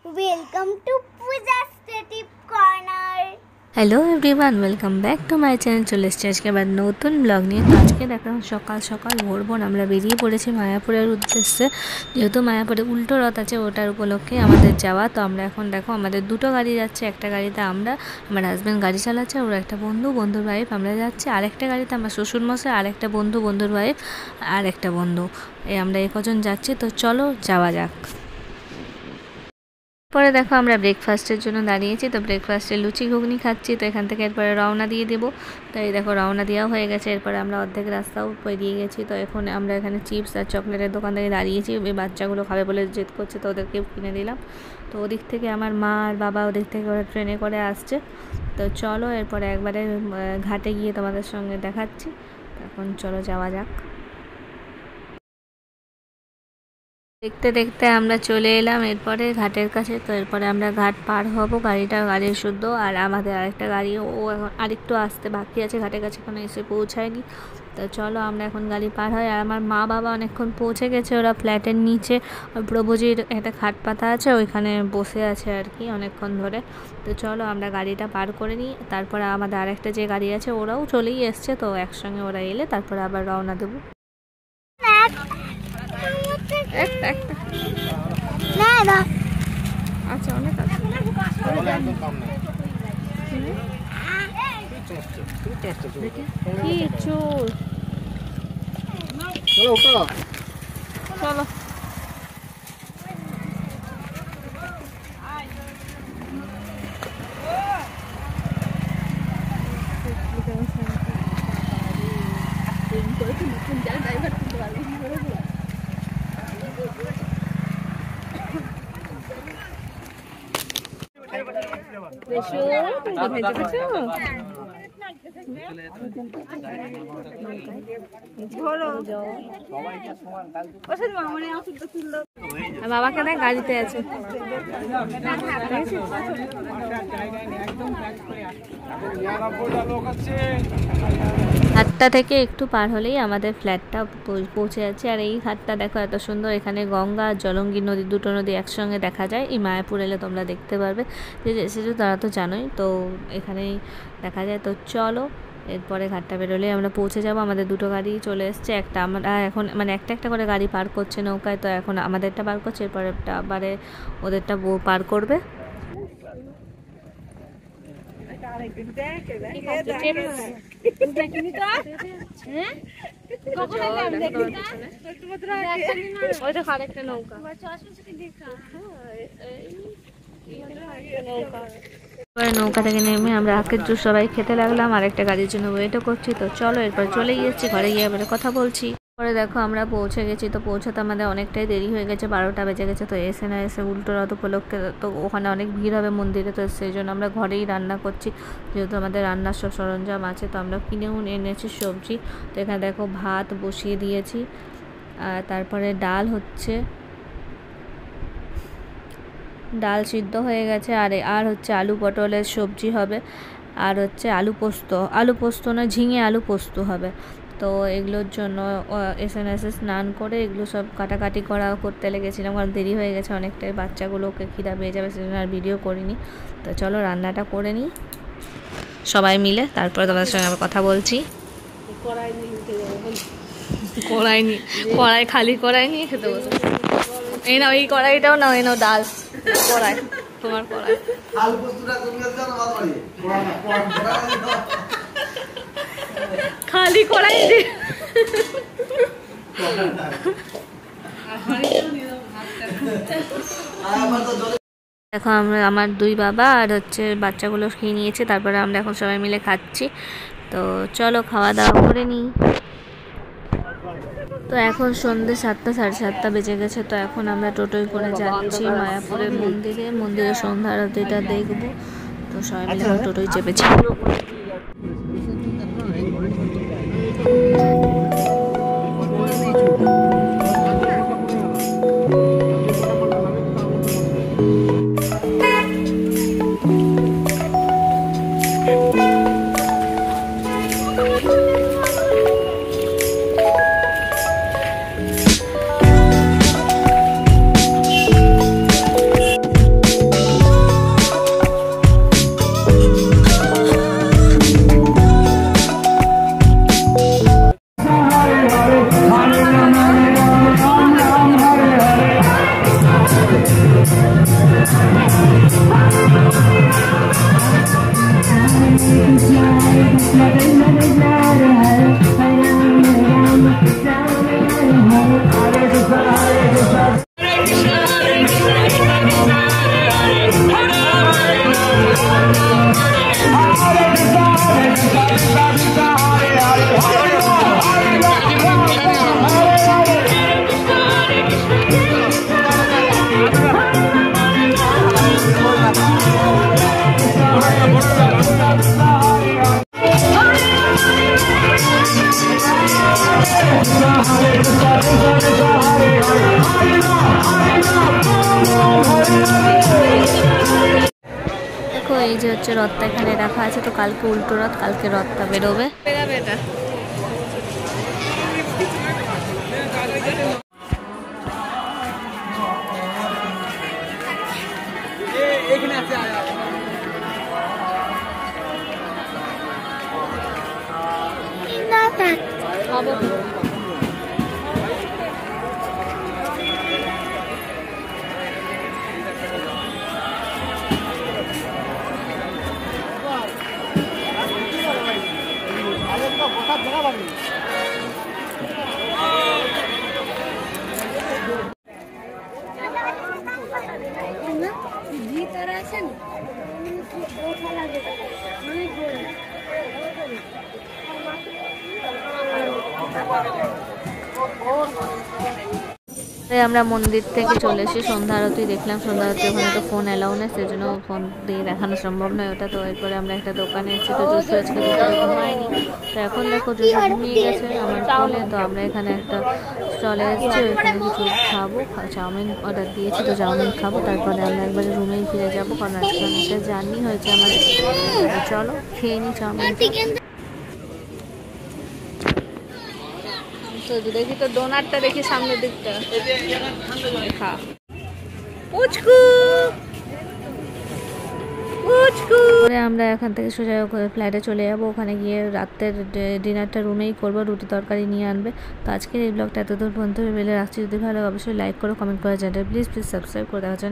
Welcome to Pooja's Creative Corner. Hello everyone, welcome back to my channel. চলে এসেছি আজকে আবার নতুন ব্লগ নিয়ে। তো আজকে দেখলাম সকাল সকাল ভোর আমরা বেরিয়ে পড়েছি মায়াপুরের উদ্দেশ্যে। যেহেতু মায়াপুরে উল্টো রথ আছে, ওটার উপলক্ষে আমাদের যাওয়া। তো আমরা এখন দেখো আমাদের দুটো গাড়ি যাচ্ছে। একটা গাড়িতে আমার হাজব্যান্ড গাড়ি চালাচ্ছে, ওর একটা বন্ধুর ওয়াইফ আমরা যাচ্ছি। আরেকটা গাড়িতে আমার শ্বশুরমশাই, আর একটা বন্ধুর ওয়াইফ, আর একটা বন্ধু, আমরা কজন যাচ্ছি। তো চলো যাওয়া যাক। পরে দেখো আমরা ব্রেকফাস্টের জন্য দাঁড়িয়েছি। তো ব্রেকফাস্টে লুচি ঘুগনি খাচ্ছি। তো এখান থেকে এরপরে রওনা দিয়ে দেবো। তো এই দেখো রওনা দেওয়া হয়ে গেছে। এরপরে আমরা অর্ধেক রাস্তাও পেরিয়ে গেছি। তো এখন আমরা এখানে চিপস আর চকলেটের দোকান থেকে দাঁড়িয়েছি। ওই বাচ্চাগুলো খাবে বলে জেদ করছে, তো ওদেরকেও কিনে দিলাম। তো ওদিক থেকে আমার মা আর বাবা ওদিক থেকে ওরা ট্রেনে করে আসছে। তো চলো এরপরে একবারে ঘাটে গিয়ে তোমাদের সঙ্গে দেখাচ্ছি। এখন চলো যাওয়া যাক। দেখতে দেখতে আমরা চলে এলাম এরপরে ঘাটের কাছে। তো এরপরে আমরা ঘাট পার হব, গাড়ির শুদ্ধ। আর আমাদের আরেকটা গাড়ি ও এখন আরেকটু আসতে বাকি আছে ঘাটের কাছে, এখনো এসে পৌঁছায়নি। তো চলো আমরা এখন গাড়ি পার হয়। আর আমার মা বাবা অনেকক্ষণ পৌঁছে গেছে, ওরা ফ্ল্যাটের নিচে প্রভুজির একটা খাট পাতা আছে, ওইখানে বসে আছে আর কি অনেকক্ষণ ধরে। তো চলো আমরা গাড়িটা পার করে নিই। তারপরে আমাদের আরেকটা যে গাড়ি আছে ওরাও চলেই এসছে। তো একসঙ্গে ওরা এলে তারপরে আবার রওনা দেবো। আচ্ছা, অনেক আছে। চলো বাবাকে দেখ গাড়িতে আছে। 8টা থেকে একটু পার হলেই আমাদের ফ্ল্যাটটা পৌঁছে যাচ্ছে। আর এই ঘাটটা দেখো এত সুন্দর। এখানে গঙ্গা আর জলঙ্গি নদী, দুটো নদী একসঙ্গে দেখা যায়। এই মায়াপুর এলে তোমরা দেখতে পারবে, যে এসেছো তারা তো জানোই। তো এখানেই দেখা যায়। তো চলো এরপরে ঘাটটা বেরোলে আমরা পৌঁছে যাব। আমাদের দুটো গাড়ি চলে এসছে। একটা আমরা এখন একটা করে গাড়ি পার করছে নৌকায়। তো এখন আমাদেরটা পার করছে, এরপরে আবারে ওদেরটা পার করবে। নৌকা থেকে নেমে আমরা আখের জুস সবাই খেতে লাগলাম। আরেকটা গাড়ির জন্য ওয়েটও করছি। তো চলো এরপর চলে গিয়েছি ঘরে, গিয়ে এবারে কথা বলছি। পরে দেখো আমরা পৌঁছে গেছি। তো পৌঁছাতে আমাদের অনেকটাই দেরি হয়ে গেছে, 12টা বেজে গেছে। তো এসে না এসে উল্টো রথ উপলক্ষে তো ওখানে অনেক ভিড় হবে মন্দিরে। তো সেই জন্য আমরা ঘরেই রান্না করছি, যেহেতু আমাদের রান্নার সব সরঞ্জাম আছে। তো আমরা কিনেও এনেছি সবজি। তো এখানে দেখো ভাত বসিয়ে দিয়েছি, আর তারপরে ডাল হচ্ছে, ডাল সিদ্ধ হয়ে গেছে। আর হচ্ছে আলু পটলের সবজি হবে, আর হচ্ছে আলু পোস্ত না, ঝিঙে আলু পোস্ত হবে। তো এগুলোর জন্য এসে স্নান করে এগুলো সব কাটাকাটি করতে লেগেছিলাম, কারণ দেরি হয়ে গেছে অনেকটাই। বাচ্চাগুলোকে খিদা পেয়ে যাবে, সেজন্য আর ভিডিও করিনি। তো চলো রান্নাটা করে নিই সবাই মিলে, তারপরে তোমাদের সঙ্গে আবার কথা বলছি। কড়াই খালি কড়াই নিয়ে খেতে বসে। এই নাও এই কড়াইটাও নাও, এই নাও ডাল কড়াই, তোমার কড়াই। খালি কড়াই দেখো আমার দুই বাবা আর হচ্ছে বাচ্চাগুলো খেয়ে নিয়েছে। তারপরে আমরা এখন সবাই মিলে খাচ্ছি। তো চলো খাওয়া দাওয়া করে নিই। তো এখন সন্ধ্যে 7টা, 7:30 বেজে গেছে। তো এখন আমরা টোটোয় করে যাচ্ছি মায়াপুরের মন্দিরে সন্ধ্যা আরতিটা দেখবো। তো সবাই মিলে টোটোয় চেপেছি। দেখো এই যে হচ্ছে রথটা এখানে রাখা আছে, তো কালকে উল্টো রথ, কালকে রথটা বেরোবে। এটা আমরা মন্দির থেকে চলে এসে সন্ধ্যা আরতি দেখলাম। সন্ধ্যা আরতি ওখানে তো ফোন অ্যালাউ নেই, সেজন্য ফোন দিয়ে দেখানো সম্ভব নয় ওটা। তো এরপরে আমরা একটা দোকানে এসেছি, তো জুসু আজকে দুপুরে ঘুমায়নি, তো এখন দেখো জুসু ঘুমিয়ে গেছে আমার কোলে। তো আমরা এখানে একটা স্টলে এসেছি, ওইখানে কিছু খাবো, চাউমিন অর্ডার দিয়েছি, তো চাউমিন খাবো, তারপরে আমরা একবারে রুমেই ফিরে যাবো, কারণ আজকে অনেকটা জার্নি হয়েছে আমাদের। চলো খেয়ে নিই চাউমিন। তো দেখি তো ডোনাটটা দেখি সামনের দিকটা খা। আমরা এখান থেকে সোজা ফ্লাইটে চলে যাবো, ওখানে গিয়ে রাতের ডিনারটা রুমেই করবো, রুটি তরকারি নিয়ে আনবে। তো আজকের এই ব্লগটা এতদূর পর্যন্ত বেলে রাখছি। যদি ভালো অবশ্যই লাইক করো, কমেন্ট করে জানাবে, প্লিজ সাবস্ক্রাইব করে দেওয়ার জন্য।